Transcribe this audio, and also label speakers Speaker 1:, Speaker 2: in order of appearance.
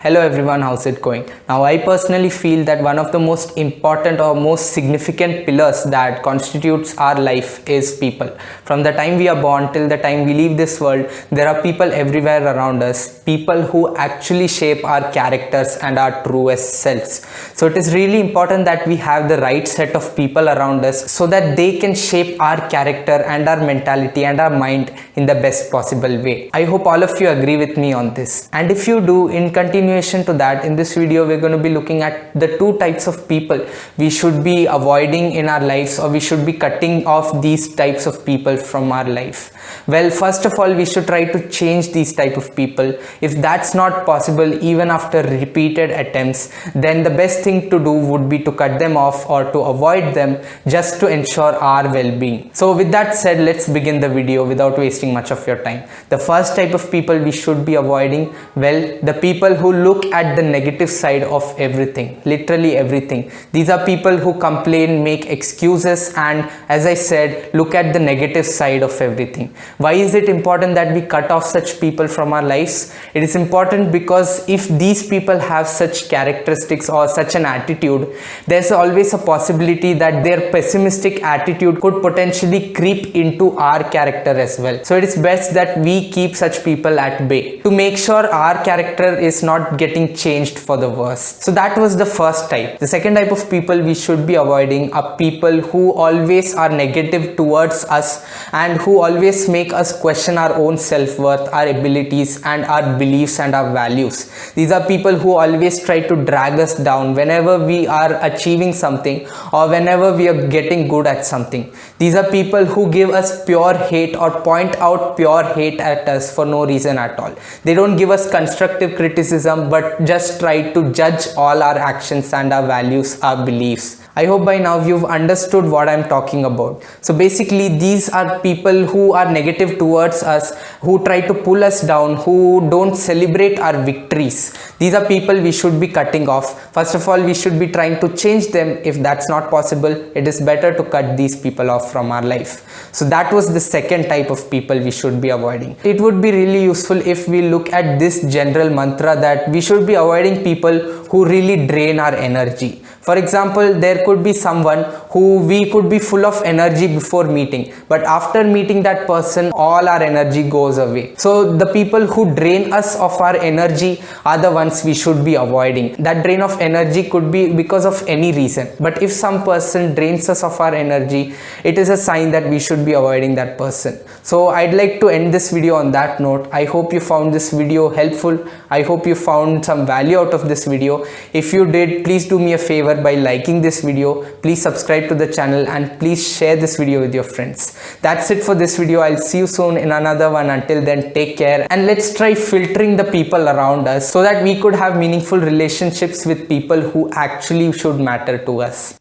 Speaker 1: Hello everyone, how's it going? Now I personally feel that one of the most important or most significant pillars that constitutes our life is people. From the time we are born till the time we leave this world, there are people everywhere around us, people who actually shape our characters and our truest selves. So it is really important that we have the right set of people around us so that they can shape our character and our mentality and our mind in the best possible way. I hope all of you agree with me on this. And if you do, in continuation to that, in this video we're going to be looking at the two types of people we should be avoiding in our lives, or we should be cutting off these types of people from our life. Well, first of all, we should try to change these type of people. If that's not possible even after repeated attempts, then the best thing to do would be to cut them off or to avoid them, just to ensure our well-being. So with that said, let's begin the video without wasting much of your time. The first type of people we should be avoiding, well, the people who look at the negative side of everything, literally everything. These are people who complain, make excuses, and as I said, look at the negative side of everything. Why is it important that we cut off such people from our lives? It is important because if these people have such characteristics or such an attitude, there's always a possibility that their pessimistic attitude could potentially creep into our character as well. So it is best that we keep such people at bay to make sure our character is not getting changed for the worse. So that was the first type. The second type of people we should be avoiding are people who always are negative towards us and who always make us question our own self-worth, our abilities, and our beliefs and our values. These are people who always try to drag us down whenever we are achieving something or whenever we are getting good at something. These are people who give us pure hate or point out pure hate at us for no reason at all. They don't give us constructive criticism but just try to judge all our actions and our values, our beliefs. I hope by now you've understood what I'm talking about. So basically, these are people who are negative towards us, who try to pull us down, who don't celebrate our victories. These are people we should be cutting off. First of all, we should be trying to change them. If that's not possible, it is better to cut these people off from our life. So that was the second type of people we should be avoiding. It would be really useful if we look at this general mantra that we should be avoiding people who really drain our energy. For example, there could be someone who we could be full of energy before meeting, but after meeting that person, all our energy goes away. So the people who drain us of our energy are the ones we should be avoiding. That drain of energy could be because of any reason, but if some person drains us of our energy, it is a sign that we should be avoiding that person. So I'd like to end this video on that note. I hope you found this video helpful. I hope you found some value out of this video. If you did, please do me a favor by liking this video. Please subscribe to the channel and please share this video with your friends. That's it for this video. I'll see you soon in another one. Until then, take care and let's try filtering the people around us so that we could have meaningful relationships with people who actually should matter to us.